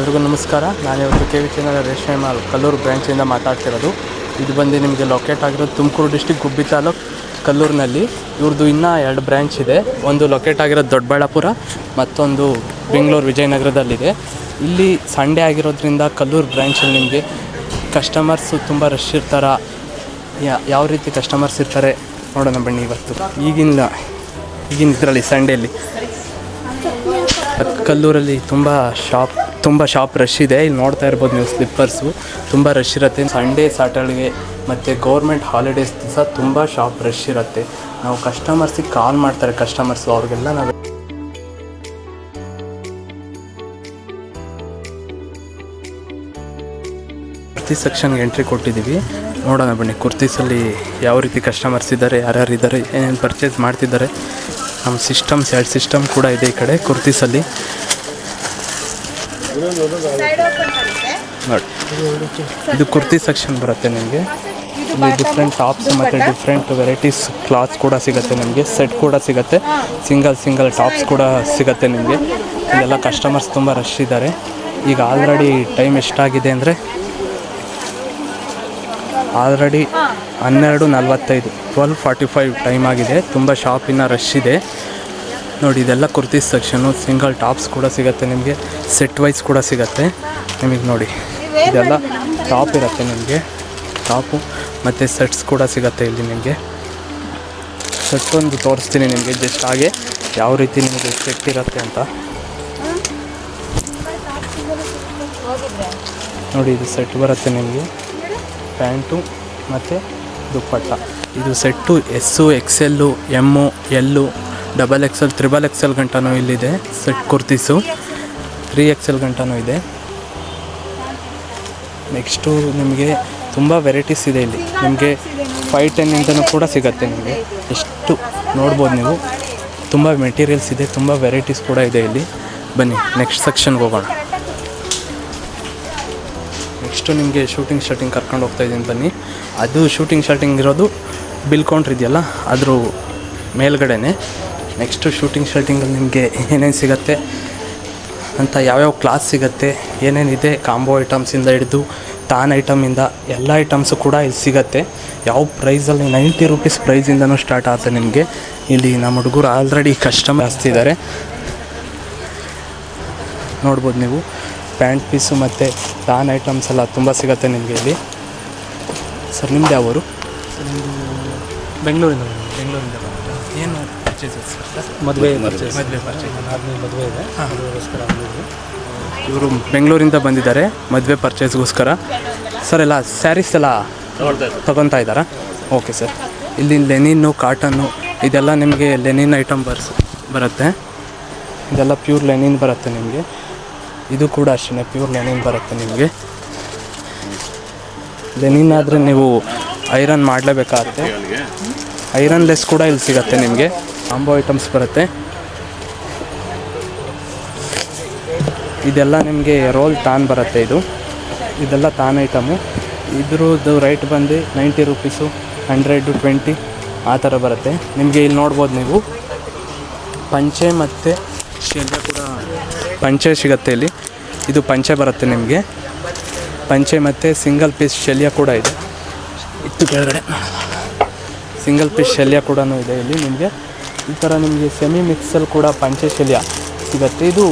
ಎಲ್ರಿಗೂ ನಮಸ್ಕಾರ. ನಾನಿವತ್ತು ಕೆ ವಿ ಚಾನಲ್ ರೇಷ್ಮೆ ಮಾಲ್ ಕಲ್ಲೂರು ಬ್ರ್ಯಾಂಚಿಂದ ಮಾತಾಡ್ತಿರೋದು. ಇದು ಬಂದು ನಿಮಗೆ ಲೊಕೇಟ್ ಆಗಿರೋದು ತುಮಕೂರು ಡಿಸ್ಟಿಕ್ ಗುಬ್ಬಿ ತಾಲೂಕು ಕಲ್ಲೂರಿನಲ್ಲಿ. ಇವ್ರದ್ದು ಇನ್ನೂ 2 ಬ್ರ್ಯಾಂಚ್ ಇದೆ. ಒಂದು ಲೊಕೇಟ್ ಆಗಿರೋದು ದೊಡ್ಡಬಳ್ಳಾಪುರ, ಮತ್ತೊಂದು ಬೆಂಗಳೂರು ವಿಜಯನಗರದಲ್ಲಿದೆ. ಇಲ್ಲಿ ಸಂಡೇ ಆಗಿರೋದ್ರಿಂದ ಕಲ್ಲೂರು ಬ್ರ್ಯಾಂಚಲ್ಲಿ ನಿಮಗೆ ಕಸ್ಟಮರ್ಸು ತುಂಬ ರಶ್ ಇರ್ತಾರೆ. ಯಾವ ರೀತಿ ಕಸ್ಟಮರ್ಸ್ ಇರ್ತಾರೆ ನೋಡೋಣ ಬನ್ನಿ. ಇವತ್ತು ಈಗಿನ ಇದರಲ್ಲಿ ಸಂಡೇಲಿ ಕಲ್ಲೂರಲ್ಲಿ ತುಂಬ ಶಾಪ್ ರಶ್ ಇದೆ. ಇಲ್ಲಿ ನೋಡ್ತಾ ಇರ್ಬೋದು ನೀವು, ಸ್ಲಿಪ್ಪರ್ಸು ತುಂಬ ರಶ್ ಇರುತ್ತೆ. ಸಂಡೇ ಸ್ಯಾಟರ್ಡೆ ಮತ್ತು ಗೌರ್ಮೆಂಟ್ ಹಾಲಿಡೇಸ್ ದಿವಸ ತುಂಬ ಶಾಪ್ ರಶ್ ಇರುತ್ತೆ. ನಾವು ಕಸ್ಟಮರ್ಸಿಗೆ ಕಾಲ್ ಮಾಡ್ತಾರೆ ಕಸ್ಟಮರ್ಸು, ಅವ್ರಿಗೆಲ್ಲ ನಾವು ಕುರ್ತಿ ಸೆಕ್ಷನ್ಗೆ ಎಂಟ್ರಿ ಕೊಟ್ಟಿದ್ದೀವಿ. ನೋಡೋಣ ಬನ್ನಿ ಕುರ್ತೀಸಲ್ಲಿ ಯಾವ ರೀತಿ ಕಸ್ಟಮರ್ಸ್ ಇದ್ದಾರೆ, ಯಾರ್ಯಾರು ಇದ್ದಾರೆ, ಏನೇನು ಪರ್ಚೇಸ್ ಮಾಡ್ತಿದ್ದಾರೆ. ನಮ್ಮ ಸಿಸ್ಟಮ್ಸ್ 2 ಸಿಸ್ಟಮ್ ಕೂಡ ಇದೆ ಈ ಕಡೆ ಕುರ್ತೀಸಲ್ಲಿ. ನೋಡಿ, ಇದು ಕುರ್ತಿ ಸೆಕ್ಷನ್ ಬರುತ್ತೆ ನಿಮಗೆ. ಇಲ್ಲಿ ಡಿಫ್ರೆಂಟ್ ಟಾಪ್ಸ್ ಮತ್ತು ಡಿಫ್ರೆಂಟ್ ವೆರೈಟೀಸ್ ಕ್ಲಾತ್ಸ್ ಕೂಡ ಸಿಗುತ್ತೆ ನಿಮಗೆ. ಸೆಟ್ ಕೂಡ ಸಿಗುತ್ತೆ, ಸಿಂಗಲ್ ಟಾಪ್ಸ್ ಕೂಡ ಸಿಗುತ್ತೆ ನಿಮಗೆ. ಇಲ್ಲೆಲ್ಲ ಕಸ್ಟಮರ್ಸ್ ತುಂಬ ರಶ್ ಇದ್ದಾರೆ. ಈಗ ಆಲ್ರೆಡಿ ಟೈಮ್ ಎಷ್ಟಾಗಿದೆ ಅಂದರೆ ಆಲ್ರೆಡಿ 12:45 12:45 ಟೈಮ್ ಆಗಿದೆ. ತುಂಬ ಶಾಪಿನ ರಶ್ ಇದೆ ನೋಡಿ. ಇದೆಲ್ಲ ಕುರ್ತಿ ಸೆಕ್ಷನು. ಸಿಂಗಲ್ ಟಾಪ್ಸ್ ಕೂಡ ಸಿಗುತ್ತೆ ನಿಮಗೆ, ಸೆಟ್ ವೈಸ್ ಕೂಡ ಸಿಗುತ್ತೆ ನಿಮಗೆ. ನೋಡಿ, ಇದೆಲ್ಲ ಟಾಪ್ ಇರುತ್ತೆ ನಿಮಗೆ, ಟಾಪು ಮತ್ತು ಸೆಟ್ಸ್ ಕೂಡ ಸಿಗುತ್ತೆ ಇಲ್ಲಿ ನಿಮಗೆ. ಸೆಟ್ ಒಂದು ತೋರಿಸ್ತೀನಿ ನಿಮಗೆ ಜಸ್ಟ್ ಹಾಗೆ ಯಾವ ರೀತಿ ನಿಮಗೆ ಸೆಟ್ ಇರುತ್ತೆ ಅಂತ ನೋಡಿ. ಇದು ಸೆಟ್ ಬರುತ್ತೆ ನಿಮಗೆ, ಪ್ಯಾಂಟು ಮತ್ತು ದುಪ್ಪಟ್ಟ. ಇದು set S, XL, M, L, XXL, XXL ಗಂಟನೂ ಇಲ್ಲಿದೆ. ಸೆಟ್ ಕುರ್ತೀಸು 3XL ಗಂಟನೂ ಇದೆ. ನೆಕ್ಸ್ಟು ನಿಮಗೆ ತುಂಬ ವೆರೈಟೀಸ್ ಇದೆ ಇಲ್ಲಿ ನಿಮಗೆ. 510 ಕೂಡ ಸಿಗುತ್ತೆ ನಿಮಗೆ. ಎಷ್ಟು ನೋಡ್ಬೋದು ನೀವು, ತುಂಬ ಮೆಟೀರಿಯಲ್ಸ್ ಇದೆ, ತುಂಬ ವೆರೈಟೀಸ್ ಕೂಡ ಇದೆ ಇಲ್ಲಿ. ಬನ್ನಿ ನೆಕ್ಸ್ಟ್ ಸೆಕ್ಷನ್ಗೆ ಹೋಗೋಣ. ನೆಕ್ಸ್ಟು ನಿಮಗೆ ಶೂಟಿಂಗ್ ಶರ್ಟಿಂಗ್ ಕರ್ಕೊಂಡು ಹೋಗ್ತಾಯಿದ್ದೀನಿ ಬನ್ನಿ. ಅದು ಶೂಟಿಂಗ್ ಶರ್ಟಿಂಗ್ ಇರೋದು ಬಿಲ್ ಕೌಂಟ್ರ್ ಇದೆಯಲ್ಲ ಅದ್ರ ಮೇಲ್ಗಡೆನೆ. ನೆಕ್ಸ್ಟು ಶೂಟಿಂಗ್ ಶರ್ಟಿಂಗಲ್ಲಿ ನಿಮಗೆ ಏನೇನು ಸಿಗುತ್ತೆ ಅಂತ, ಯಾವ್ಯಾವ ಕ್ಲಾಸ್ ಸಿಗುತ್ತೆ, ಏನೇನಿದೆ, ಕಾಂಬೋ ಐಟಮ್ಸಿಂದ ಹಿಡಿದು ತಾನ್ ಐಟಮಿಂದ ಎಲ್ಲ ಐಟಮ್ಸು ಕೂಡ ಇಲ್ಲಿ ಸಿಗುತ್ತೆ. ಯಾವ ಪ್ರೈಸಲ್ಲಿ 90 ರೂಪೀಸ್ ಪ್ರೈಸಿಂದನೂ ಸ್ಟಾರ್ಟ್ ಆಗುತ್ತೆ ನಿಮಗೆ. ಇಲ್ಲಿ ನಮ್ಮ ಹುಡುಗರು ಆಲ್ರೆಡಿ ಕಸ್ಟಮರ್ ಜಾಸ್ತಿ ಇದ್ದಾರೆ ನೋಡ್ಬೋದು ನೀವು. ಪ್ಯಾಂಟ್ ಪೀಸು ಮತ್ತು ತಾನ್ ಐಟಮ್ಸ್ ಎಲ್ಲ ತುಂಬ ಸಿಗುತ್ತೆ ನಿಮಗೆ ಇಲ್ಲಿ. ಸರ್ ನಿಮ್ದು ಯಾವ ಊರು? ಬೆಂಗಳೂರಿಂದ ಏನು ಪರ್ಚೇಸಸ್ ಸರ್? ಮದುವೆ ಇದೆ. ಹಾಂ, ಅದಕ್ಕೋಸ್ಕರ ಇವರು ಬೆಂಗಳೂರಿಂದ ಬಂದಿದ್ದಾರೆ ಮದುವೆ ಪರ್ಚೇಸ್ಗೋಸ್ಕರ. ಸರ್ ಎಲ್ಲ ಸ್ಯಾರೀಸ್ ಎಲ್ಲ ತೊಗೊತಾ ಇದ್ದಾರಾ? Okay sir. ಇಲ್ಲಿ ಲೆನಿನ್ನು, ಕಾಟನ್ನು ಇದೆಲ್ಲ ನಿಮಗೆ ಲೆನಿನ್ ಐಟಮ್ ಬರುತ್ತೆ. ಇದೆಲ್ಲ ಪ್ಯೂರ್ ಲೆನಿನ್ ಬರುತ್ತೆ ನಿಮಗೆ. ಇದು ಕೂಡ ಅಷ್ಟೇ ಪ್ಯೂರ್ ಲೆನಿನ್ ಬರುತ್ತೆ ನಿಮಗೆ. ಲೆನಿನ್ ಆದರೆ ನೀವು ಐರನ್ ಮಾಡಲೇಬೇಕಾಗುತ್ತೆ. ಐರನ್ ಲೆಸ್ ಕೂಡ ಇಲ್ಲಿ ಸಿಗುತ್ತೆ ನಿಮಗೆ. ಕಾಂಬೋ ಐಟಮ್ಸ್ ಬರುತ್ತೆ. ಇದೆಲ್ಲ ನಿಮಗೆ ರೋಲ್ ತಾನ್ ಬರುತ್ತೆ. ಇದೆಲ್ಲ ತಾನ್ ಐಟಮು. ಇದ್ರದ್ದು ರೈಟ್ ಬಂದು 90 ರೂಪೀಸು, 100, 20 ಆ ಥರ ಬರುತ್ತೆ ನಿಮಗೆ. ಇಲ್ಲಿ ನೋಡ್ಬೋದು ನೀವು, ಪಂಚೆ ಮತ್ತು ಶೆಲ್ಯ ಕೂಡ ಪಂಚೆ ಸಿಗುತ್ತೆ ಇಲ್ಲಿ. ಇದು ಪಂಚೆ ಬರುತ್ತೆ ನಿಮಗೆ, ಪಂಚೆ ಮತ್ತು ಸಿಂಗಲ್ ಪೀಸ್ ಶೆಲ್ಯ ಕೂಡ ಇದೆ. ಇತ್ತು ಕೆಳಗಡೆ ಸಿಂಗಲ್ ಪೀಸ್ ಶೆಲ್ಯ ಕೂಡ ಇದೆ ಇಲ್ಲಿ ನಿಮಗೆ. ಈ ಥರ ನಿಮಗೆ ಸೆಮಿ ಮಿಕ್ಸಲ್ಲಿ ಕೂಡ ಪಂಚೆ ಶೆಲ್ಯ ಸಿಗುತ್ತೆ. ಇದು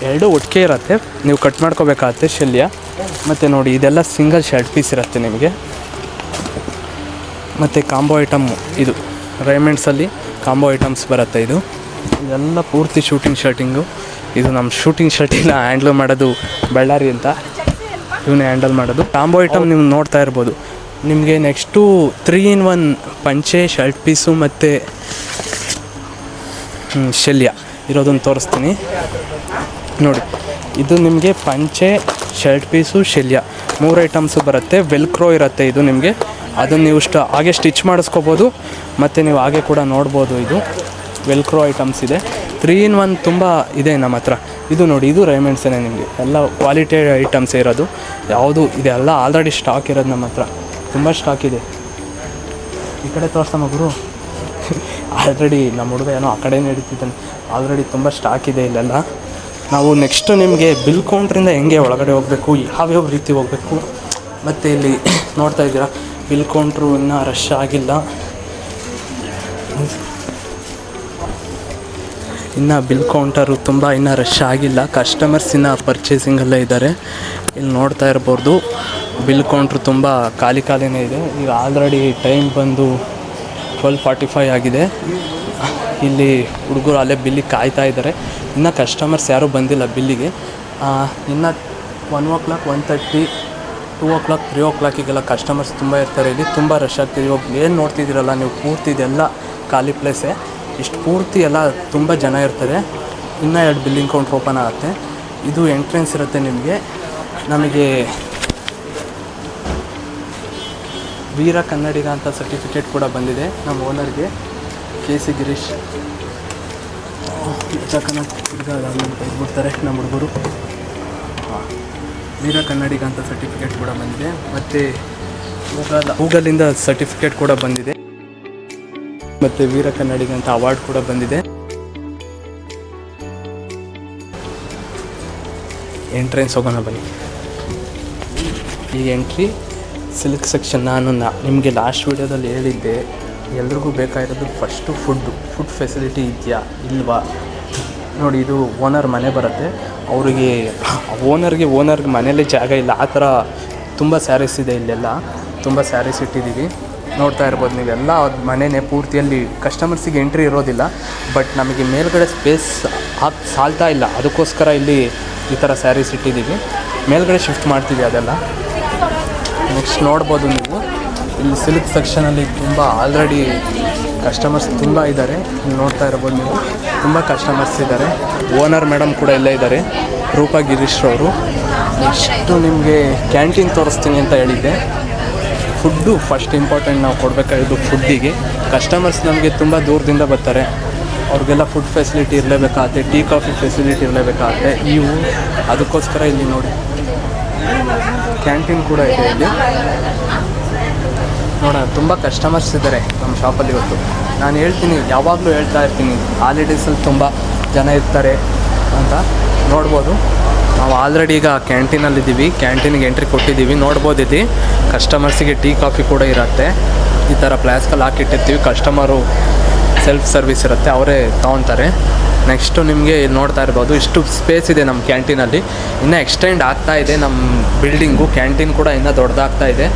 2 ಒಟ್ಟಿಗೆ ಇರುತ್ತೆ, ನೀವು ಕಟ್ ಮಾಡ್ಕೋಬೇಕಾಗತ್ತೆ ಶೆಲ್ಯ. ಮತ್ತು ನೋಡಿ, ಇದೆಲ್ಲ ಸಿಂಗಲ್ ಶರ್ಟ್ ಪೀಸ್ ಇರುತ್ತೆ ನಿಮಗೆ. ಮತ್ತು ಕಾಂಬೋ ಐಟಮ್ಮು ಇದು ರೈಮೆಂಡ್ಸಲ್ಲಿ ಕಾಂಬೋ ಐಟಮ್ಸ್ ಬರುತ್ತೆ. ಇದೆಲ್ಲ ಪೂರ್ತಿ ಶೂಟಿಂಗ್ ಶರ್ಟಿಂಗು. ಇದು ನಮ್ಮ ಶೂಟಿಂಗ್ ಶರ್ಟಿನ ಹ್ಯಾಂಡ್ಲ್ ಮಾಡೋದು ಬಳ್ಳಾರಿ ಅಂತ, ಇವನ್ನೇ ಹ್ಯಾಂಡಲ್ ಮಾಡೋದು. ಕಾಂಬೋ ಐಟಮ್ ನೀವು ನೋಡ್ತಾ ಇರ್ಬೋದು ನಿಮಗೆ. ನೆಕ್ಸ್ಟು 3-in-1 ಪಂಚೆ, ಶರ್ಟ್ ಪೀಸು ಮತ್ತು ಶೆಲ್ಯ ಇರೋದನ್ನು ತೋರಿಸ್ತೀನಿ ನೋಡಿ. ಇದು ನಿಮಗೆ ಪಂಚೆ, ಶರ್ಟ್ ಪೀಸು, ಶೆಲ್ಯ 3 ಐಟಮ್ಸು ಬರುತ್ತೆ. ವೆಲ್ಕ್ರೋ ಇರುತ್ತೆ ಇದು ನಿಮಗೆ. ಅದನ್ನು ನೀವು ಹಾಗೆ ಸ್ಟಿಚ್ ಮಾಡಿಸ್ಕೋಬೋದು ಮತ್ತು ನೀವು ಹಾಗೆ ಕೂಡ ನೋಡ್ಬೋದು. ಇದು ವೆಲ್ಕ್ರೋ ಐಟಮ್ಸ್ ಇದೆ. 3-in-1 ತುಂಬ ಇದೆ ನಮ್ಮ ಹತ್ರ. ಇದು ನೋಡಿ, ಇದು ರೈಮೆಂಡ್ಸೇ ನಿಮಗೆ. ಎಲ್ಲ ಕ್ವಾಲಿಟಿ ಐಟಮ್ಸೇ ಇರೋದು. ಯಾವುದು ಇದೆಲ್ಲ ಆಲ್ರೆಡಿ ಸ್ಟಾಕ್ ಇರೋದು ನಮ್ಮ ಹತ್ರ, ತುಂಬ ಸ್ಟಾಕ್ ಇದೆ. ಈ ಕಡೆ ತೋರಿಸಮ್ಮ ಗುರು. ಆಲ್ರೆಡಿ ನಮ್ಮ ಹುಡುಗ ಏನೋ ಆ ಕಡೆ ನಡೀತಿದ್ದಾನೆ. ಆಲ್ರೆಡಿ ತುಂಬ ಸ್ಟಾಕ್ ಇದೆ ಇಲ್ಲೆಲ್ಲ. ನಾವು ನೆಕ್ಸ್ಟು ನಿಮಗೆ ಬಿಲ್ ಕೌಂಟ್ರಿಂದ ಹೆಂಗೆ ಒಳಗಡೆ ಹೋಗಬೇಕು, ಯಾವ್ಯಾವ ರೀತಿ ಹೋಗಬೇಕು, ಮತ್ತು ಇಲ್ಲಿ ನೋಡ್ತಾ ಇದ್ದೀರಾ ಬಿಲ್ ಕೌಂಟ್ರು ಇನ್ನೂ ರಶ್ ಆಗಿಲ್ಲ. ಇನ್ನು ಬಿಲ್ ಕೌಂಟರು ತುಂಬ ಇನ್ನೂ ರಶ್ ಆಗಿಲ್ಲ, ಕಸ್ಟಮರ್ಸ್ ಇನ್ನೂ ಪರ್ಚೇಸಿಂಗಲ್ಲೇ ಇದ್ದಾರೆ. ಇಲ್ಲಿ ನೋಡ್ತಾ ಇರ್ಬೋದು ಬಿಲ್ ಕೌಂಟ್ರು ತುಂಬ ಖಾಲಿನೇ ಇದೆ. ಈಗ ಆಲ್ರೆಡಿ ಟೈಮ್ ಬಂದು 12:45 ಆಗಿದೆ. ಇಲ್ಲಿ ಹುಡುಗರು ಅಲ್ಲೇ ಬಿಲ್ಲಿಗೆ ಕಾಯ್ತಾ ಇದ್ದಾರೆ. ಇನ್ನು ಕಸ್ಟಮರ್ಸ್ ಯಾರೂ ಬಂದಿಲ್ಲ ಬಿಲ್ಲಿಗೆ. ಇನ್ನು 1 o'clock, 1:30, 2 o'clock, 3 o'clock ಕಸ್ಟಮರ್ಸ್ ತುಂಬ ಇರ್ತಾರೆ. ಇಲ್ಲಿ ತುಂಬ ರಶ್ ಆಗ್ತಿದೆ. ಇವಾಗ ಏನು ನೋಡ್ತಿದ್ದೀರಲ್ಲ ನೀವು, ಪೂರ್ತಿ ಇದೆಲ್ಲ ಖಾಲಿ ಪ್ಲೇಸೇ. ಇಷ್ಟು ಪೂರ್ತಿ ಎಲ್ಲ ತುಂಬ ಜನ ಇರ್ತಾರೆ. ಇನ್ನೂ 2 ಬಿಲ್ಲಿಂಗ್ ಕೌಂಟ್ರ್ ಓಪನ್ ಆಗುತ್ತೆ. ಇದು ಎಂಟ್ರೆನ್ಸ್ ಇರುತ್ತೆ ನಿಮಗೆ. ನಮಗೆ ವೀರ ಕನ್ನಡಿಗ ಅಂತ ಸರ್ಟಿಫಿಕೇಟ್ ಕೂಡ ಬಂದಿದೆ ನಮ್ಮ ಓನರ್ಗೆ, KC ಗಿರೀಶ್. ಬಿಡ್ತಾರೆ ನಮ್ಮ ಹುಡುಗರು. ವೀರ ಕನ್ನಡಿಗ ಅಂತ ಸರ್ಟಿಫಿಕೇಟ್ ಕೂಡ ಬಂದಿದೆ. ಮತ್ತು ಗೂಗಲಿಂದ ಸರ್ಟಿಫಿಕೇಟ್ ಕೂಡ ಬಂದಿದೆ. ಮತ್ತು ವೀರ ಕನ್ನಡಿಗ ಅಂತ ಅವಾರ್ಡ್ ಕೂಡ ಬಂದಿದೆ. ಎಂಟ್ರೆನ್ಸ್ ಹೋಗೋಣ ಬನ್ನಿ. ಈ ಎಂಟ್ರಿ ಸಿಲ್ಕ್ ಸೆಕ್ಷನ್. ನಾನು ನಿಮಗೆ ಲಾಸ್ಟ್ ವೀಡಿಯೋದಲ್ಲಿ ಹೇಳಿದ್ದೆ, ಎಲ್ರಿಗೂ ಬೇಕಾಗಿರೋದು ಫಸ್ಟು ಫುಡ್ ಫೆಸಿಲಿಟಿ ಇದೆಯಾ ಇಲ್ವಾ ನೋಡಿ. ಇದು ಓನರ್ ಮನೆ ಬರುತ್ತೆ. ಅವರಿಗೆ ಓನರ್ಗೆ ಮನೇಲಿ ಜಾಗ ಇಲ್ಲ, ಆ ಥರ ತುಂಬ ಸ್ಯಾರೀಸ್ ಇದೆ. ಇಲ್ಲೆಲ್ಲ ತುಂಬ ಸ್ಯಾರೀಸ್ ಇಟ್ಟಿದ್ದೀವಿ, ನೋಡ್ತಾ ಇರ್ಬೋದು ನೀವೆಲ್ಲ. ಮನೆಯೇ ಪೂರ್ತಿಯಲ್ಲಿ ಕಸ್ಟಮರ್ಸಿಗೆ ಎಂಟ್ರಿ ಇರೋದಿಲ್ಲ, ಬಟ್ ನಮಗೆ ಮೇಲ್ಗಡೆ ಸ್ಪೇಸ್ ಸಾಲ್ತಾ ಇಲ್ಲ. ಅದಕ್ಕೋಸ್ಕರ ಇಲ್ಲಿ ಈ ಥರ ಸ್ಯಾರೀಸ್ ಇಟ್ಟಿದ್ದೀವಿ. ಮೇಲ್ಗಡೆ ಶಿಫ್ಟ್ ಮಾಡ್ತೀವಿ ಅದೆಲ್ಲ. ನೆಕ್ಸ್ಟ್ ನೋಡ್ಬೋದು ನೀವು, ಇಲ್ಲಿ ಸಿಲ್ಕ್ ಸೆಕ್ಷನಲ್ಲಿ ತುಂಬ ಆಲ್ರೆಡಿ ಕಸ್ಟಮರ್ಸ್ ತುಂಬ ಇದ್ದಾರೆ. ಇಲ್ಲಿ ನೋಡ್ತಾ ಇರ್ಬೋದು ನೀವು, ತುಂಬ ಕಸ್ಟಮರ್ಸ್ ಇದ್ದಾರೆ. ಓನರ್ ಮೇಡಮ್ ಕೂಡ ಇಲ್ಲೇ ಇದ್ದಾರೆ, ರೂಪಾ ಗಿರೀಶ್ರವರು. ನೆಕ್ಸ್ಟು ನಿಮಗೆ ಕ್ಯಾಂಟೀನ್ ತೋರಿಸ್ತೀನಿ ಅಂತ ಹೇಳಿದ್ದೆ. ಫುಡ್ಡು ಫಸ್ಟ್ ಇಂಪಾರ್ಟೆಂಟ್ ನಾವು ಕೊಡಬೇಕಾಗಿದ್ದು ಫುಡ್ಡಿಗೆ. ಕಸ್ಟಮರ್ಸ್ ನಮಗೆ ತುಂಬ ದೂರದಿಂದ ಬರ್ತಾರೆ, ಅವ್ರಿಗೆಲ್ಲ ಫುಡ್ ಫೆಸಿಲಿಟಿ ಇರಲೇಬೇಕಾಗುತ್ತೆ, ಟೀ ಕಾಫಿ ಫೆಸಿಲಿಟಿ ಇರಲೇಬೇಕಾಗುತ್ತೆ. ಅದಕ್ಕೋಸ್ಕರ ಇಲ್ಲಿ ನೋಡಿ ಕ್ಯಾಂಟೀನ್ ಕೂಡ ಇದೆ. ಇಲ್ಲಿ ನೋಡೋಣ, ತುಂಬ ಕಸ್ಟಮರ್ಸ್ ಇದ್ದಾರೆ ನಮ್ಮ ಶಾಪಲ್ಲಿ ಇವತ್ತು. ನಾನು ಹೇಳ್ತೀನಿ, ಯಾವಾಗಲೂ ಹೇಳ್ತಾ ಇರ್ತೀನಿ, ಹಾಲಿಡೇಸಲ್ಲಿ ತುಂಬ ಜನ ಇರ್ತಾರೆ ಅಂತ. ನೋಡ್ಬೋದು ನಾವು ಆಲ್ರೆಡಿ ಈಗ ಕ್ಯಾಂಟೀನಲ್ಲಿದ್ದೀವಿ, ಕ್ಯಾಂಟೀನಿಗೆ ಎಂಟ್ರಿ ಕೊಟ್ಟಿದ್ದೀವಿ. ನೋಡ್ಬೋದು ಇಲ್ಲಿ ಕಸ್ಟಮರ್ಸಿಗೆ ಟೀ ಕಾಫಿ ಕೂಡ ಇರುತ್ತೆ. ಈ ಥರ ಫ್ಲಾಸ್ಕಲ್ಲಿ ಹಾಕಿಟ್ಟಿರ್ತೀವಿ, ಕಸ್ಟಮರು ಸೆಲ್ಫ್ ಸರ್ವಿಸ್ ಇರುತ್ತೆ, ಅವರೇ ತೊಗೊತಾರೆ. ನೆಕ್ಸ್ಟು ನಿಮಗೆ ಇಲ್ಲಿ ನೋಡ್ತಾ ಇರ್ಬೋದು, ಇಷ್ಟು ಸ್ಪೇಸ್ ಇದೆ ನಮ್ಮ ಕ್ಯಾಂಟೀನಲ್ಲಿ. ಇನ್ನೂ ಎಕ್ಸ್ಟೆಂಡ್ ಆಗ್ತಾ ಇದೆ ನಮ್ಮ ಬಿಲ್ಡಿಂಗು. ಕ್ಯಾಂಟೀನ್ ಕೂಡ ಇನ್ನೂ ದೊಡ್ಡದಾಗ್ತಾ ಇದೆ.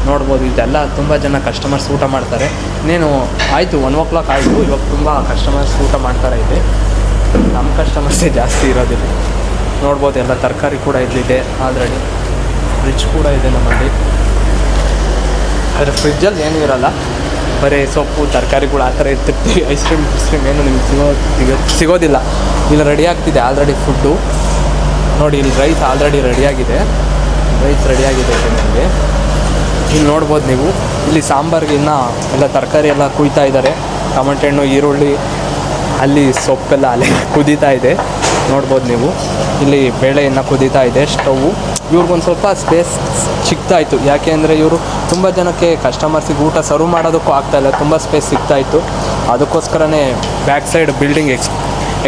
ನೋಡ್ಬೋದು ಇದೆಲ್ಲ ತುಂಬ ಜನ ಕಸ್ಟಮರ್ಸ್ ಊಟ ಮಾಡ್ತಾರೆ. ಇನ್ನೇನು ಆಯಿತು, 1 o'clock ಆಯಿತು. ಇವಾಗ ತುಂಬ ಕಸ್ಟಮರ್ಸ್ ಊಟ ಮಾಡ್ತಾರೆ ಇದೆ. ನಮ್ಮ ಕಸ್ಟಮರ್ಸೇ ಜಾಸ್ತಿ ಇರೋದಿಲ್ಲ. ನೋಡ್ಬೋದು ಎಲ್ಲ ತರಕಾರಿ ಕೂಡ ಇಲ್ಲಿದೆ ಆಲ್ರೆಡಿ. ಫ್ರಿಜ್ ಕೂಡ ಇದೆ ನಮ್ಮಲ್ಲಿ. ಆದರೆ ಫ್ರಿಜ್ಜಲ್ಲಿ ಏನೂ ಇರೋಲ್ಲ, ಬರೀ ಸೊಪ್ಪು ತರಕಾರಿಗಳು ಆ ಥರ ಇರ್ತಿರ್ತೀವಿ. ಐಸ್ ಕ್ರೀಮ್ ಏನು ನಿಮ್ಗೆ ಸಿಗೋದಿಲ್ಲ. ಇಲ್ಲಿ ರೆಡಿ ಆಗ್ತಿದೆ ಆಲ್ರೆಡಿ ಫುಡ್ಡು. ನೋಡಿ ಇಲ್ಲಿ ರೈಸ್ ಆಲ್ರೆಡಿ ರೆಡಿಯಾಗಿದೆ. ನಿಮಗೆ ಇಲ್ಲಿ ನೋಡ್ಬೋದು ನೀವು. ಇಲ್ಲಿ ಸಾಂಬಾರಿಗೆ ಇನ್ನೂ ಎಲ್ಲ ತರಕಾರಿ ಎಲ್ಲ ಕುಯ್ತಾ ಇದ್ದಾರೆ. ಟೊಮೆಟೊ ಹಣ್ಣು, ಈರುಳ್ಳಿ, ಅಲ್ಲಿ ಸೊಪ್ಪೆಲ್ಲ ಅಲ್ಲೇ ಕುದೀತಾ ಇದೆ. ನೋಡ್ಬೋದು ನೀವು, ಇಲ್ಲಿ ಬೇಳೆ ಇನ್ನೂ ಕುದೀತಾ ಇದೆ. ಸ್ಟವ್ವು ಇವ್ರಿಗೊಂದು ಸ್ವಲ್ಪ ಸ್ಪೇಸ್ ಸಿಗ್ತಾಯಿತ್ತು, ಯಾಕೆ ಅಂದರೆ ಇವರು ತುಂಬ ಜನಕ್ಕೆ ಕಸ್ಟಮರ್ಸಿಗೆ ಊಟ ಸರ್ವ್ ಮಾಡೋದಕ್ಕೂ ಆಗ್ತಾಯಿಲ್ಲ, ತುಂಬ ಸ್ಪೇಸ್ ಸಿಗ್ತಾಯಿತ್ತು. ಅದಕ್ಕೋಸ್ಕರನೇ ಬ್ಯಾಕ್ ಸೈಡ್ ಬಿಲ್ಡಿಂಗ್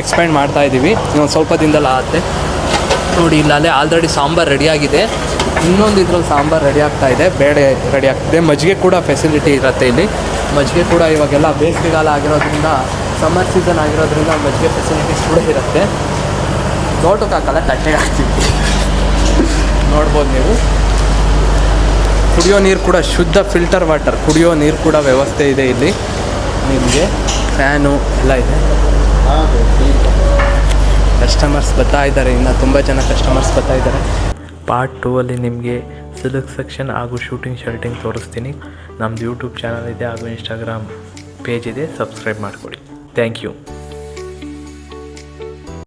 ಎಕ್ಸ್ಪ್ಯಾಂಡ್ ಮಾಡ್ತಾಯಿದ್ದೀವಿ. ಇನ್ನೊಂದು ಸ್ವಲ್ಪ ದಿನದಲ್ಲಿ ಆಗುತ್ತೆ. ನೋಡಿ ಇಲ್ಲೇ ಆಲ್ರೆಡಿ ಸಾಂಬಾರು ರೆಡಿಯಾಗಿದೆ. ಇನ್ನೊಂದು ಇದ್ರಲ್ಲಿ ಸಾಂಬಾರು ರೆಡಿ ಆಗ್ತಾಯಿದೆ, ಬೇಳೆ ರೆಡಿ ಆಗ್ತಿದೆ. ಮಜ್ಜಿಗೆ ಕೂಡ ಫೆಸಿಲಿಟಿ ಇರುತ್ತೆ ಇಲ್ಲಿ. ಮಜ್ಜಿಗೆ ಕೂಡ ಇವಾಗೆಲ್ಲ ಬೇಸಿಗೆಗಾಲ ಆಗಿರೋದ್ರಿಂದ, ಸಮ್ಮರ್ ಸೀಸನ್ ಆಗಿರೋದ್ರಿಂದ ಮಜ್ಜಿಗೆ ಫೆಸಿಲಿಟೀಸ್ ಕೂಡ ಇರುತ್ತೆ. ತೋಟಕ್ಕೆ ಹಾಕಲ್ಲ, ತಟ್ಟೆಗೆ ಹಾಕ್ತೀವಿ. ನೋಡ್ಬೋದು ನೀವು. ಕುಡಿಯೋ ನೀರು ಕೂಡ ಶುದ್ಧ ಫಿಲ್ಟರ್ ವಾಟರ್, ಕುಡಿಯೋ ನೀರು ಕೂಡ ವ್ಯವಸ್ಥೆ ಇದೆ ಇಲ್ಲಿ. ನಿಮಗೆ ಫ್ಯಾನು ಎಲ್ಲ ಇದೆ. ಕಸ್ಟಮರ್ಸ್ ಬರ್ತಾ ಇದ್ದಾರೆ, ಇನ್ನು ತುಂಬ ಜನ ಕಸ್ಟಮರ್ಸ್ ಬರ್ತಾ ಇದ್ದಾರೆ. ಪಾರ್ಟ್ 2 ನಿಮಗೆ ಸಿಲ್ಕ್ ಸೆಕ್ಷನ್ ಹಾಗೂ ಶರ್ಟಿಂಗ್ ತೋರಿಸ್ತೀನಿ. ನಮ್ಮದು ಯೂಟ್ಯೂಬ್ ಚಾನಲ್ ಇದೆ ಹಾಗೂ ಇನ್ಸ್ಟಾಗ್ರಾಮ್ ಪೇಜ್ ಇದೆ, ಸಬ್ಸ್ಕ್ರೈಬ್ ಮಾಡಿಕೊಡಿ. Thank you.